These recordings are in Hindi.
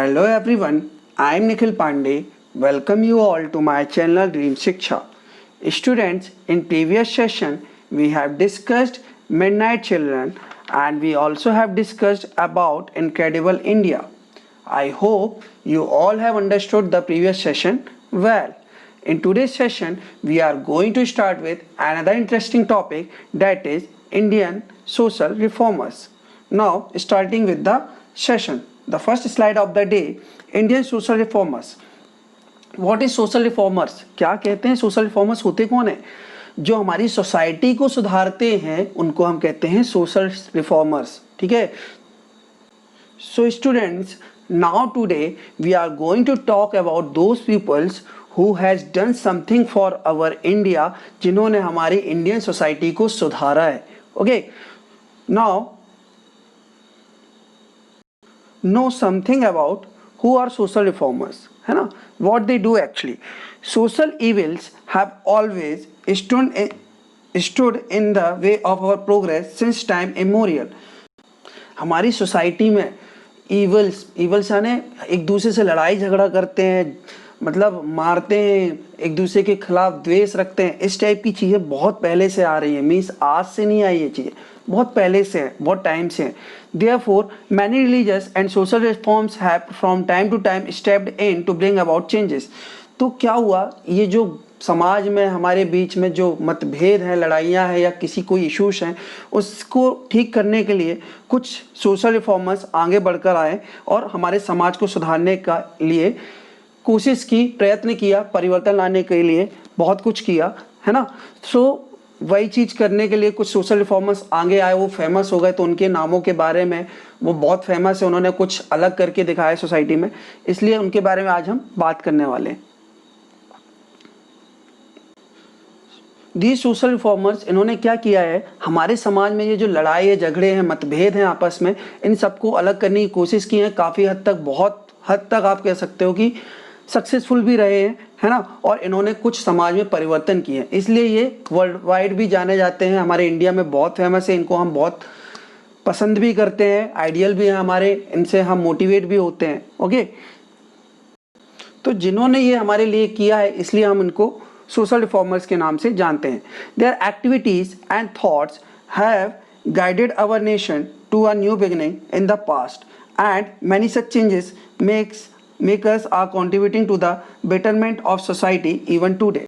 Hello everyone, I am Nikhil Pandey. Welcome you all to my channel Dream Shiksha. Students, in previous session we have discussed Midnight Children and we also have discussed about Incredible India. I hope you all have understood the previous session well. In today's session, we are going to start with another interesting topic, that is Indian social reformers. Now, starting with the session, the first slide of the day, Indian social reformers. What is social reformers? क्या कहते हैं social reformers? होते कौन है? जो हमारी सोसाइटी को सुधारते हैं उनको हम कहते हैं social reformers. ठीक है? So students, now today we are going to talk about those peoples who has done something for our India, जिन्होंने हमारी इंडियन सोसाइटी को सुधारा है. Okay, now know something about who are social reformers, है ना? What they do actually. Social evils have always stood in the way of our progress since time immemorial. हमारी सोसाइटी में ईवल्स यानी एक दूसरे से लड़ाई झगड़ा करते हैं, मतलब मारते हैं, एक दूसरे के खिलाफ द्वेष रखते हैं, इस टाइप की चीज़ें बहुत पहले से आ रही है. मीन्स आज से नहीं आई ये चीज़ें, बहुत पहले से है, बहुत टाइम से है. Therefore, many religious and social reforms have from time to time stepped in to bring about changes. तो क्या हुआ, ये जो समाज में हमारे बीच में जो मतभेद हैं, लड़ाइयाँ हैं या किसी कोई इश्यूज हैं, उसको ठीक करने के लिए कुछ सोशल रिफॉर्मर्स आगे बढ़कर आए और हमारे समाज को सुधारने का लिए कोशिश की, प्रयत्न किया, परिवर्तन लाने के लिए बहुत कुछ किया, है ना. सो वही चीज़ करने के लिए कुछ सोशल रिफॉर्मर्स आगे आए, वो फेमस हो गए, तो उनके नामों के बारे में, वो बहुत फेमस है, उन्होंने कुछ अलग करके दिखाया सोसाइटी में, इसलिए उनके बारे में आज हम बात करने वाले हैं. दी सोशल रिफॉर्मर्स, इन्होंने क्या किया है, हमारे समाज में ये जो लड़ाई है, झगड़े हैं, मतभेद हैं आपस में, इन सबको अलग करने की कोशिश की है. काफ़ी हद तक, बहुत हद तक आप कह सकते हो कि सक्सेसफुल भी रहे हैं, है ना. और इन्होंने कुछ समाज में परिवर्तन किए हैं, इसलिए ये वर्ल्ड वाइड भी जाने जाते हैं. हमारे इंडिया में बहुत फेमस है, इनको हम बहुत पसंद भी करते हैं, आइडियल भी है हमारे, इनसे हम मोटिवेट भी होते हैं. ओके, तो जिन्होंने ये हमारे लिए किया है, इसलिए हम इनको सोशल रिफॉर्मर्स के नाम से जानते हैं. Their activities and thoughts have guided our nation to a new beginning in the past and many such changes makers are contributing to the betterment of society even today.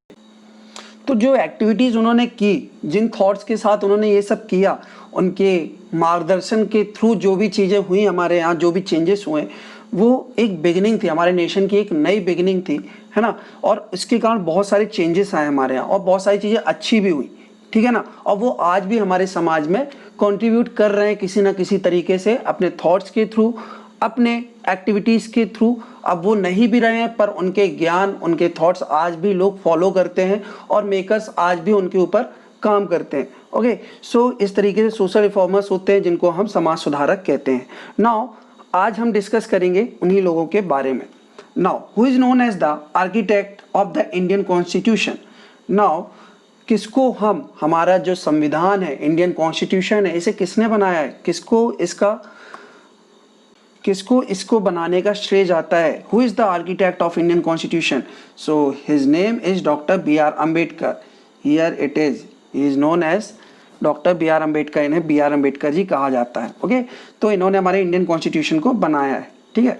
तो जो एक्टिविटीज़ उन्होंने की, जिन थॉट्स के साथ उन्होंने ये सब किया, उनके मार्गदर्शन के थ्रू जो भी चीज़ें हुई हमारे यहाँ, जो भी चेंजेस हुए, वो एक बिगिनिंग थी, हमारे नेशन की एक नई बिगिनिंग थी, है ना. और इसके कारण बहुत सारे चेंजेस आए हमारे यहाँ और बहुत सारी चीज़ें अच्छी भी हुई, ठीक है ना. और वो आज भी हमारे समाज में कंट्रीब्यूट कर रहे हैं किसी ना किसी तरीके से, अपने थॉट्स के थ्रू, अपने एक्टिविटीज़ के थ्रू. अब वो नहीं भी रहे हैं, पर उनके ज्ञान, उनके थॉट्स आज भी लोग फॉलो करते हैं और मेकर्स आज भी उनके ऊपर काम करते हैं. ओके, सो इस तरीके से सोशल रिफॉर्मर्स होते हैं जिनको हम समाज सुधारक कहते हैं. नाउ आज हम डिस्कस करेंगे उन्हीं लोगों के बारे में. Now who is known as the architect of the Indian constitution. Now किसको हम, हमारा जो संविधान है, इंडियन कॉन्स्टिट्यूशन है, इसे किसने बनाया है, किसको इसको बनाने का श्रेय जाता है. Who is the architect of Indian constitution. So his name is doctor B R Ambedkar. Here it is, he is known as doctor B R Ambedkar. इन्हें बी आर अम्बेडकर जी कहा जाता है. ओके, तो इन्होंने हमारे इंडियन कॉन्स्टिट्यूशन को बनाया है, ठीक है.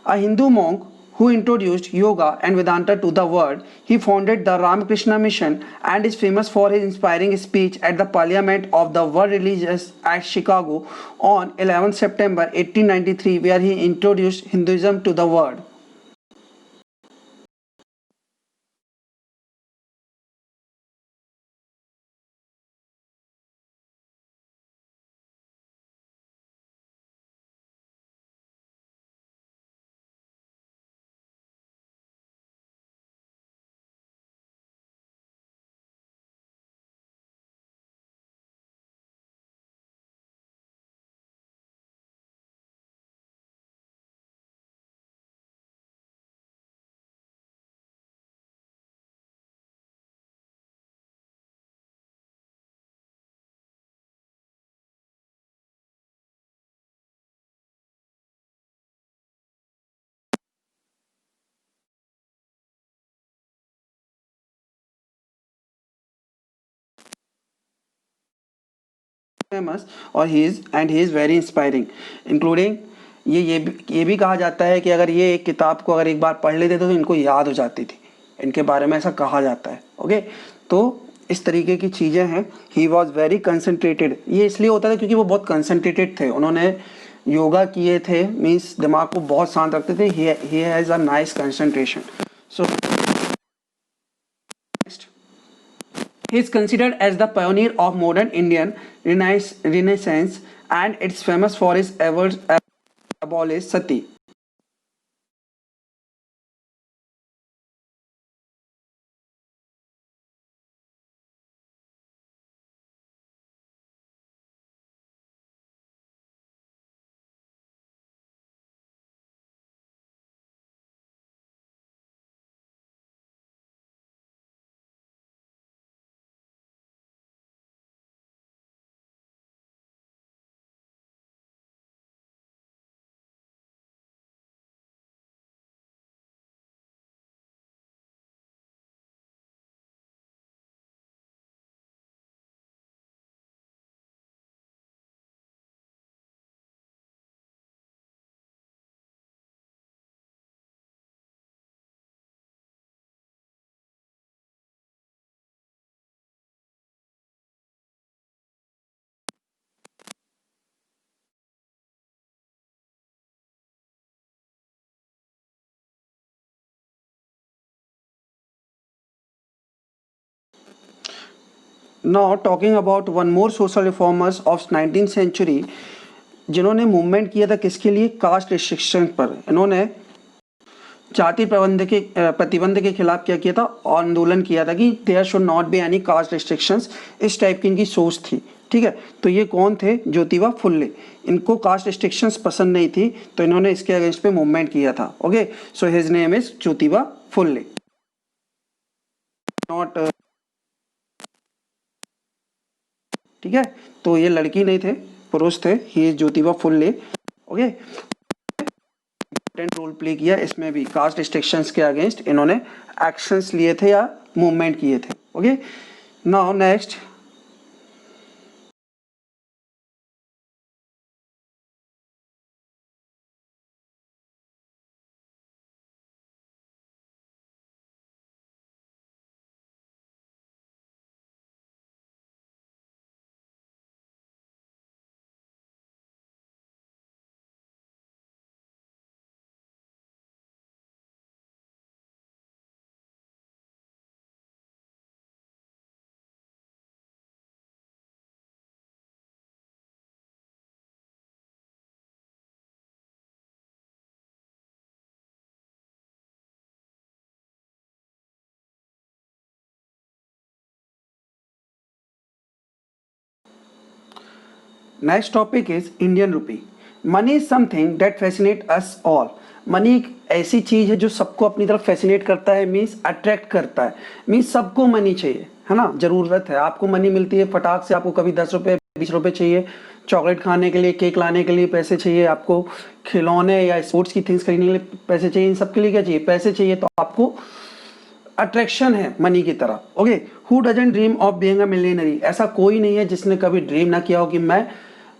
A Hindu monk who introduced yoga and Vedanta to the world. He founded the Ramakrishna Mission and is famous for his inspiring speech at the Parliament of the World Religious at Chicago on 11 September 1893, where he introduced Hinduism to the world. Famous और he is very inspiring including ये भी कहा जाता है कि अगर ये एक किताब को अगर एक बार पढ़ लेते तो इनको याद हो जाती थी, इनके बारे में ऐसा कहा जाता है। ओके, तो इस तरीके की चीज़ें हैं। ही वॉज वेरी कंसनट्रेटेड, ये इसलिए होता था क्योंकि वो बहुत कंसनट्रेटेड थे, उन्होंने योगा किए थे, मीन्स दिमाग को बहुत शांत रखते थे। He has a nice concentration. So he is considered as the pioneer of modern Indian Renaissance, and it's famous for his efforts to abolish sati. Now talking about one more social reformers of 19th century, जिन्होंने मूवमेंट किया था किसके लिए, कास्ट रिस्ट्रिक्शन पर। इन्होंने जाति प्रतिबंध के खिलाफ क्या किया था, आंदोलन किया था कि there should not be any caste restrictions, इस टाइप की इनकी सोच थी। ठीक है, तो ये कौन थे, ज्योतिबा फुल्ले। इनको कास्ट रिस्ट्रिक्शंस पसंद नहीं थी तो इन्होंने इसके अगेंस्ट पे मूवमेंट किया था। Okay, so his name is Jyotiba Phule, not. ठीक है, तो ये लड़की नहीं थे, पुरुष थे। He is Jyotiba Phule. Okay, important role play किया इसमें भी, कास्ट रिस्ट्रिक्शंस के अगेंस्ट इन्होंने एक्शंस लिए थे या मूवमेंट किए थे। Okay, now next, next topic is Indian rupee. Money is something that fascinate us all. Money एक ऐसी चीज है जो सबको अपनी तरफ फैसिनेट करता है, मीन्स अट्रैक्ट करता है। मीन्स सबको मनी चाहिए, है ना, जरूरत है। आपको मनी मिलती है फटाक से, आपको कभी 10 रुपये 20 रुपये चाहिए, चॉकलेट खाने के लिए, केक लाने के लिए पैसे चाहिए, आपको खिलौने या स्पोर्ट्स की थिंग्स खरीदने के लिए पैसे चाहिए। इन सब के लिए क्या चाहिए, पैसे चाहिए। तो आपको अट्रैक्शन है मनी की तरह। Okay, who doesn't dream of being a millionaire. ऐसा कोई नहीं है जिसने कभी ड्रीम ना किया हो कि मैं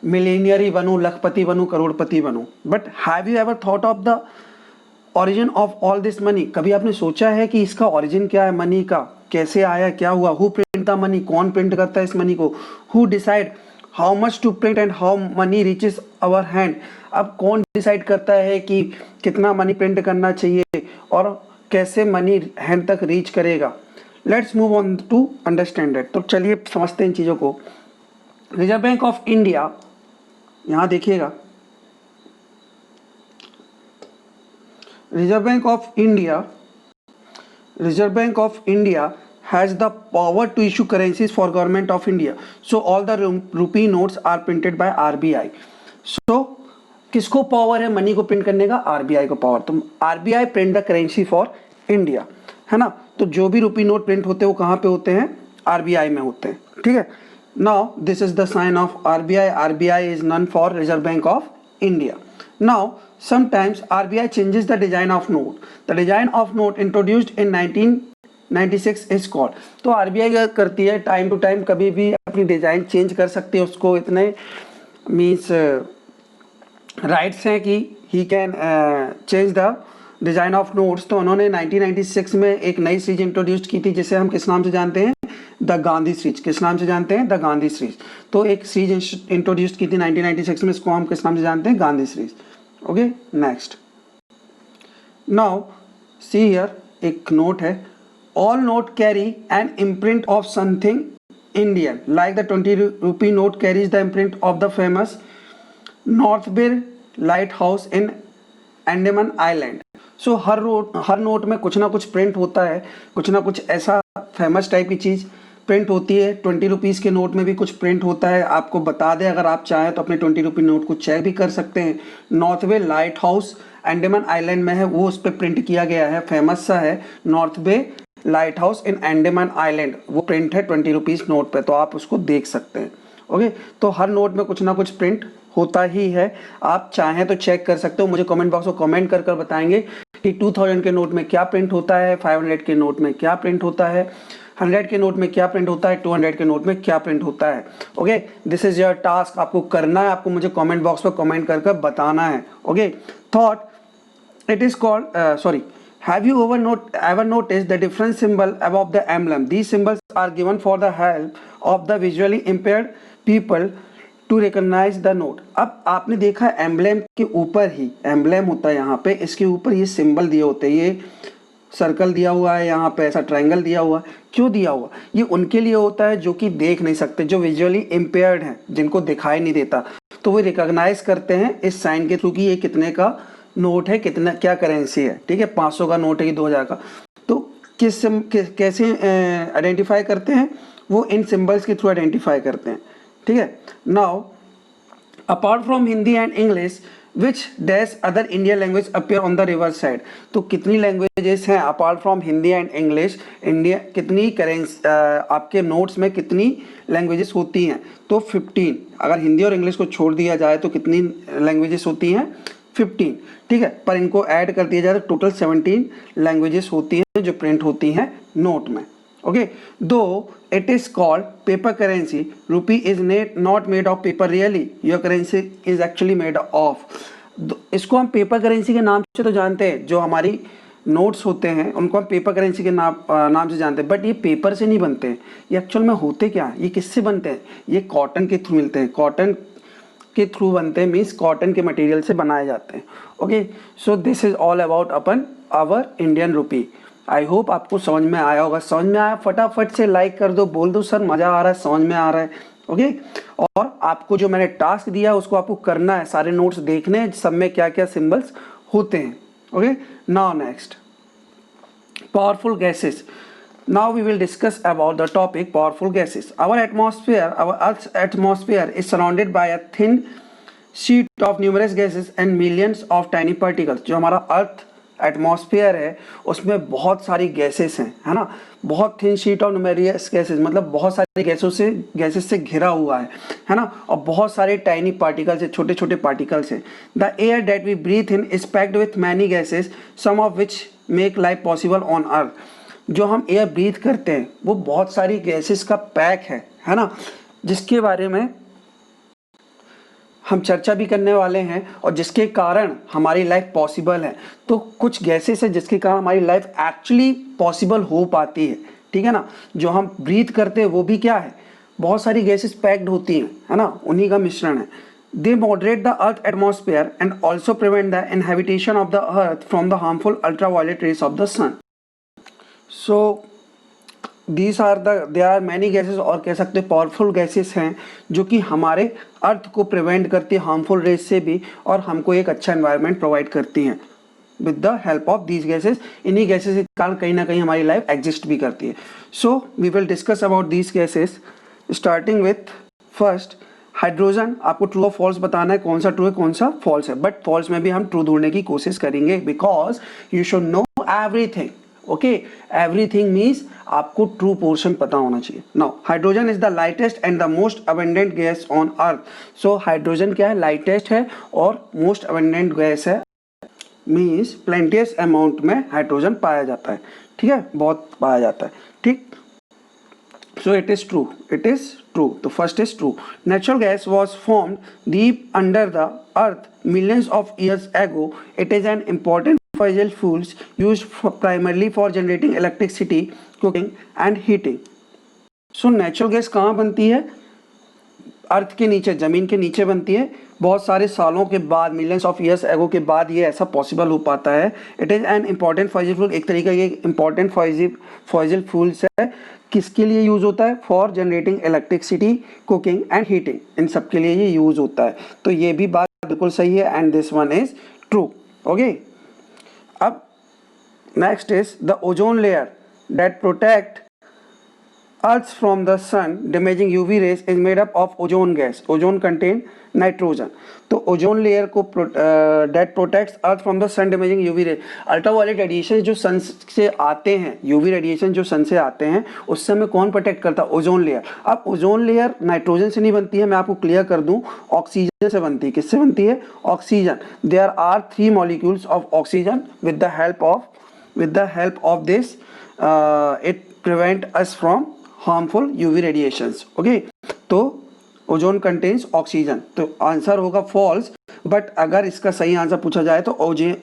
मिलेनियर ही बनूं, लखपति बनूं, करोड़पति बनूं। But have you ever thought of the origin of all this money. कभी आपने सोचा है कि इसका ओरिजिन क्या है, मनी का कैसे आया, क्या हुआ। हु प्रिंट द मनी, कौन प्रिंट करता है इस मनी को। Who decide how much to print and how money reaches our hand. अब कौन डिसाइड करता है कि कितना मनी प्रिंट करना चाहिए और कैसे मनी हैंड तक रीच करेगा। Let's move on to understand it. तो चलिए समझते हैं इन चीज़ों को। रिजर्व बैंक ऑफ इंडिया, यहाँ देखिएगा, reserve bank of India has the power to issue currencies for government of India. So all the rupee notes are printed by RBI. So किसको पावर है मनी को प्रिंट करने का, आरबीआई को पावर। तो RBI print the currency for India, है ना। तो जो भी रुपी नोट प्रिंट होते हैं वो कहाँ पे होते हैं, आरबीआई में होते हैं। ठीक है, now this is the sign of RBI. RBI is none for reserve bank of India. Now sometimes RBI changes the design of note. The design of note introduced in 19 1996 is called. तो आरबीआई करती है टाइम टू टाइम, कभी भी अपनी डिजाइन चेंज कर सकती है, उसको इतने मीन्स राइट्स हैं कि he can change the design of notes. तो उन्होंने 1996 में एक नई सीरीज इंट्रोड्यूस की थी जिसे हम किस नाम से जानते हैं, द गांधी सीरीज। किस नाम से जानते हैं, द गांधी सीरीज। तो एक सीरीज इंट्रोड्यूस की थी 1996 में, इसको हम किस नाम से जानते हैं, Gandhi series. Okay, next now see here, एक नोट है, all note carry an imprint of something Indian like the 20 rupee note carries the imprint of the famous north bay lighthouse in Andaman island. So हर नोट में कुछ ना कुछ प्रिंट होता है, कुछ ना कुछ ऐसा फेमस टाइप की चीज़ प्रिंट होती है। 20 रुपीज़ के नोट में भी कुछ प्रिंट होता है। आपको बता दें, अगर आप चाहें तो अपने 20 रुपये नोट को चेक भी कर सकते हैं। North bay light house Andaman island में है, वो उस पर प्रिंट किया गया है, फेमस सा है, north bay lighthouse in Andaman island, वो प्रिंट है 20 रुपीज़ नोट पे, तो आप उसको देख सकते हैं। ओके, तो हर नोट में कुछ ना कुछ प्रिंट होता ही है, आप चाहें तो चेक कर सकते हो। मुझे कमेंट बॉक्स में कमेंट कर कर बताएंगे कि 2000 के नोट में क्या प्रिंट होता है, 500 के नोट में क्या प्रिंट होता है, 100 के नोट में क्या प्रिंट होता है, 200 के नोट में क्या प्रिंट होता है। Okay, this is your task, आपको करना है, आपको मुझे कमेंट बॉक्स में कमेंट कर कर बताना है। Okay, thought it is called sorry, have you ever noticed the different symbol above the emblem? These symbols are given for the help of the visually impaired people to recognize the note. अब आपने देखा एम्बलेम के ऊपर ही, एम्बलेम होता है यहाँ पे, इसके ऊपर ये सिंबल दिए होते हैं, ये सर्कल दिया हुआ है, यहाँ पे ऐसा ट्रायंगल दिया हुआ है। क्यों दिया हुआ? ये उनके लिए होता है जो कि देख नहीं सकते, जो विजुअली इम्पेयर्ड हैं, जिनको दिखाई नहीं देता, तो वो रिकॉग्नाइज करते हैं इस साइन के थ्रू कि ये कितने का नोट है, कितना क्या करेंसी है। ठीक है, 500 का नोट है कि 2000 का, तो कैसे आइडेंटिफाई करते हैं, वो इन सिंबल्स के थ्रू आइडेंटिफाई करते हैं। ठीक है, now apart from Hindi and English which dash other Indian language appear on the reverse side. तो कितनी लैंग्वेजेस हैं apart from Hindi and English, India कितनी करेंसी आपके नोट्स में कितनी लैंग्वेजेस होती हैं? तो 15। अगर हिंदी और इंग्लिश को छोड़ दिया जाए तो कितनी लैंग्वेजेस होती हैं? 15। ठीक है, पर इनको ऐड कर दिया जाए तो टोटल 17 लैंग्वेजेस होती हैं जो प्रिंट होती हैं नोट में। ओके, दो it is called paper currency, rupee is not made of paper, really your currency is actually made of. इसको हम पेपर करेंसी के नाम से तो जानते हैं, जो हमारी नोट्स होते हैं उनको हम पेपर करेंसी के नाम से जानते हैं, बट ये पेपर से नहीं बनते हैं। ये एक्चुअल में होते क्या है, ये किससे बनते हैं? ये कॉटन के थ्रू मिलते हैं, कॉटन के थ्रू बनते हैं, मीन्स कॉटन के मटेरियल से बनाए जाते हैं। Okay, so this is all about upon our Indian rupee. I hope आपको समझ में आया होगा। समझ में आया फटाफट से लाइक कर दो, बोल दो सर मज़ा आ रहा है, समझ में आ रहा है। ओके, और आपको जो मैंने टास्क दिया उसको आपको करना है, सारे नोट्स देखने हैं सब में क्या क्या सिंबल्स होते हैं। Okay, now next, powerful gases. Now we will discuss about the topic powerful gases. Our Earth's atmosphere is surrounded by a thin sheet of numerous gases and millions of tiny particles. जो हमारा अर्थ एटमॉस्फेयर है उसमें बहुत सारी गैसेस हैं, है ना। बहुत thin sheet of numerous gases, मतलब बहुत सारी गैसेस से घिरा हुआ है ना, और बहुत सारे टाइनी पार्टिकल्स है, छोटे छोटे पार्टिकल्स हैं। The air that we breathe in is packed with many gases, some of which make life possible on earth. जो हम एयर ब्रीथ करते हैं वो बहुत सारी गैसेस का पैक है ना, जिसके बारे में हम चर्चा भी करने वाले हैं और जिसके कारण हमारी लाइफ पॉसिबल है। तो कुछ गैसेस है जिसके कारण हमारी लाइफ एक्चुअली पॉसिबल हो पाती है। ठीक है ना, जो हम ब्रीथ करते हैं वो भी क्या है, बहुत सारी गैसेस पैक्ड होती हैं, है ना, उन्हीं का मिश्रण है। They moderate the earth atmosphere and also prevent the inhabitation of the earth from the harmful ultraviolet rays of the sun. So there are many gases, और कह सकते हैं पावरफुल गैसेस हैं जो कि हमारे अर्थ को प्रिवेंट करती है हार्मफुल रेस से भी, और हमको एक अच्छा एनवायरनमेंट प्रोवाइड करती हैं with the help of these gases. इन्हीं गैसेस के कारण कहीं ना कहीं हमारी लाइफ एग्जिस्ट भी करती है। So we will discuss about these gases, starting with first hydrogen. आपको ट्रू और फॉल्स बताना है, कौन सा ट्रू है कौन सा फॉल्स है, बट फॉल्स में भी हम ट्रू ढूंढने की कोशिश करेंगे, because you should know everything. Okay, everything means आपको ट्रू पोर्शन पता होना चाहिए। Now hydrogen is the lightest and the most abundant gas on earth. So hydrogen क्या है, लाइटेस्ट है और मोस्ट अबंडेंट गैस है, मीन्स प्लेंटियस अमाउंट में हाइड्रोजन पाया जाता है। ठीक है, बहुत पाया जाता है, ठीक। So it is true. It is true. The first is true. Natural gas was formed deep under the earth millions of years ago. It is an important fossil fuel used primarily for generating electricity, cooking and heating. So natural gas कहाँ बनती है? अर्थ के नीचे, ज़मीन के नीचे बनती है। बहुत सारे सालों के बाद, मिलियंस ऑफ ईयर्स एगो के बाद ये ऐसा पॉसिबल हो पाता है। It is an important fossil fuel, एक तरीका ये इम्पॉर्टेंट फॉसिल फ्यूल्स है। किसके लिए यूज़ होता है? For generating electricity, cooking and heating, इन सब के लिए ये यूज़ होता है। तो ये भी बात बिल्कुल सही है and this one is true. Okay, अब next is the ozone layer that protect Earth from the sun damaging UV rays is made up of ozone gas. Ozone contain nitrogen. तो ओजोन लेयर को that protects Earth from the sun damaging UV ray. Ultraviolet radiation जो सन से आते हैं, यूवी रेडिएशन जो सन से आते हैं, उससे हमें कौन प्रोटेक्ट करता है? Ozone layer. अब ओजोन लेयर नाइट्रोजन से नहीं बनती है, मैं आपको क्लियर कर दूं, ऑक्सीजन से बनती है। किससे बनती है? Oxygen. There are 3 molecules of oxygen with the help of this it prevent us from harmful UV radiations. Okay, तो ओजोन कंटेन्स ऑक्सीजन, तो आंसर होगा फॉल्स। बट अगर इसका सही आंसर पूछा जाए तो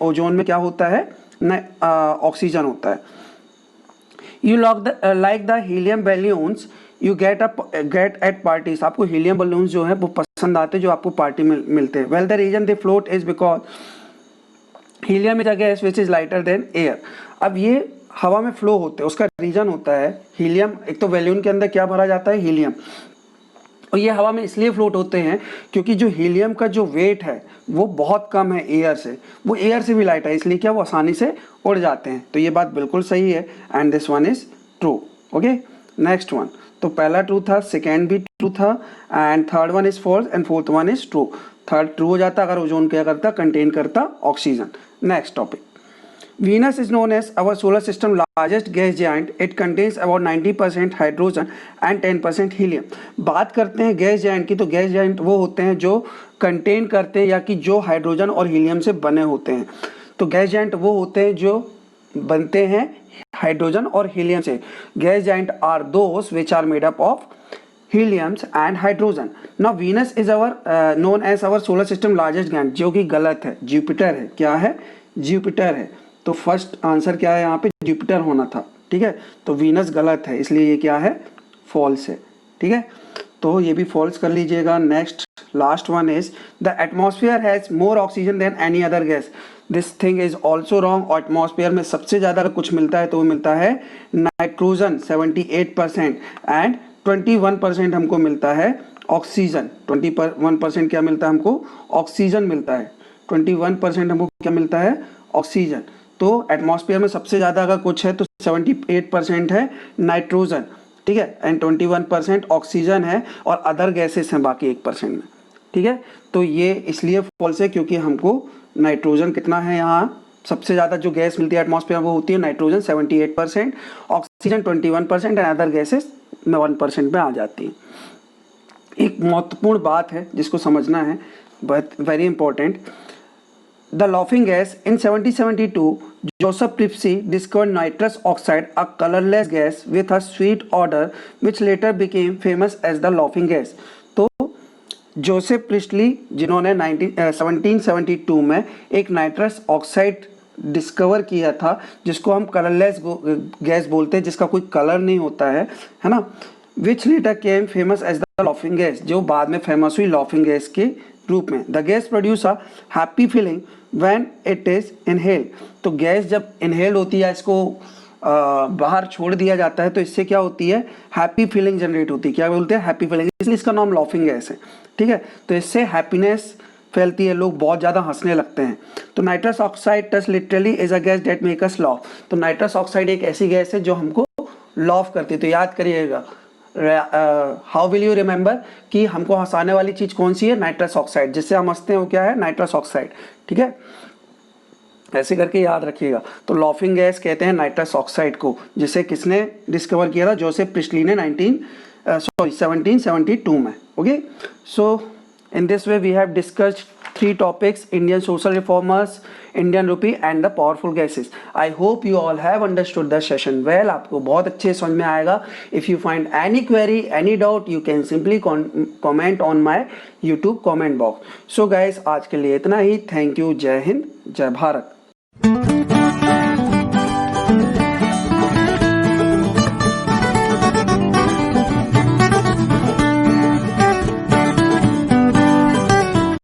ओजोन में क्या होता है? ऑक्सीजन होता है। You like the helium balloons you get at parties. आपको हीलियम बैलून्स जो है वो पसंद आते हैं, जो आपको पार्टी में मिलते हैं। Well the reason they float is because helium is a gas which is lighter than air. अब ये हवा में फ्लो होते हैं, उसका रीजन होता है हीलियम। एक तो बैलून के अंदर क्या भरा जाता है? हीलियम। और ये हवा में इसलिए फ्लोट होते हैं क्योंकि जो हीलियम का जो वेट है वो बहुत कम है एयर से, वो एयर से भी लाइट है, इसलिए क्या वो आसानी से उड़ जाते हैं। तो ये बात बिल्कुल सही है and this one is true. Okay, next one. तो पहला ट्रू था, सेकेंड भी ट्रू था and third one is false and fourth one is true. Third true हो जाता अगर ओजोन क्या करता? कंटेन करता oxygen. Next topic. Venus is known as our solar system largest gas giant. It contains about 90% hydrogen and 10% helium. बात करते हैं गैस जाइंट की, तो गैस जाइंट वो होते हैं जो कंटेन करते हैं या कि जो हाइड्रोजन और हीलियम से बने होते हैं। तो गैस जाइंट वो होते हैं जो बनते हैं हाइड्रोजन और हीलियम से। Gas giant are those which are made up of heliums and hydrogen. Now Venus is known as our solar system largest giant, जो कि गलत है, जुपिटर है। क्या है? जुपिटर है। तो फर्स्ट आंसर क्या है? यहाँ पे जुपिटर होना था, ठीक है। तो वीनस गलत है, इसलिए ये क्या है? फॉल्स है, ठीक है। तो ये भी फॉल्स कर लीजिएगा। Next last one is the atmosphere has more oxygen than any other gas. This thing is also wrong. Atmosphere में सबसे ज़्यादा अगर कुछ मिलता है तो वो मिलता है नाइट्रोजन 78% एंड 21% हमको मिलता है ऑक्सीजन। 21% क्या मिलता है हमको? ऑक्सीजन मिलता है। 21% हमको क्या मिलता है? ऑक्सीजन। तो एटमॉस्फेयर में सबसे ज़्यादा अगर कुछ है तो 78% है नाइट्रोजन, ठीक है, एंड 21% ऑक्सीजन है और अदर गैसेस हैं बाकी 1% में, ठीक है। तो ये इसलिए फॉल्स है क्योंकि हमको नाइट्रोजन कितना है यहाँ? सबसे ज़्यादा जो गैस मिलती है एटमॉस्फेयर वो होती है nitrogen 78%, oxygen 21% and other gases 1% में आ जाती हैं। एक महत्वपूर्ण बात है जिसको समझना है, बहुत very important. The laughing gas in 1772, Joseph Priestley discovered nitrous oxide, a colorless gas with a sweet odor, which later became famous as the laughing gas. तो जोसेफ प्रिस्टली जिन्होंने 1772 में एक नाइट्रस ऑक्साइड डिस्कवर किया था, जिसको हम कलरलेस गैस बोलते हैं, जिसका कोई कलर नहीं होता है ना, which later came famous as the laughing gas, जो बाद में फेमस हुई laughing gas के रूप में। The gas produce a happy feeling when it is inhale. तो गैस जब इनहेल होती है, इसको बाहर छोड़ दिया जाता है, तो इससे क्या होती है? हैप्पी फीलिंग जनरेट होती है। क्या बोलते हैं? हैप्पी फीलिंग, इसलिए इसका नाम लाफिंग गैस है, ठीक है। तो इससे हैप्पीनेस फैलती है, लोग बहुत ज़्यादा हंसने लगते हैं। तो nitrous oxide touch literally is a gas that make us laugh. तो नाइट्रस ऑक्साइड एक ऐसी गैस है जो हमको लाफ करती है। तो याद करिएगा, हाउ विल यू रिमेंबर कि हमको हंसाने वाली चीज़ कौन सी है? Nitrous oxide. जिससे हम हंसते हैं वो क्या है? नाइट्रस ऑक्साइड, ठीक है। ऐसे करके याद रखिएगा। तो लाफिंग गैस कहते हैं नाइट्रस ऑक्साइड को, जिसे किसने डिस्कवर किया था? जोसेफ प्रिस्टली ने 1772 में। Okay, so in this way we have discussed three topics: Indian social reformers, Indian rupee and the powerful gases. I hope you all have understood the session well. आपको बहुत अच्छे समझ में आएगा. If you find any query, any doubt, you can simply comment on my YouTube comment box. So guys, आज के लिए इतना ही. Thank you. जय हिंद, जय भारत.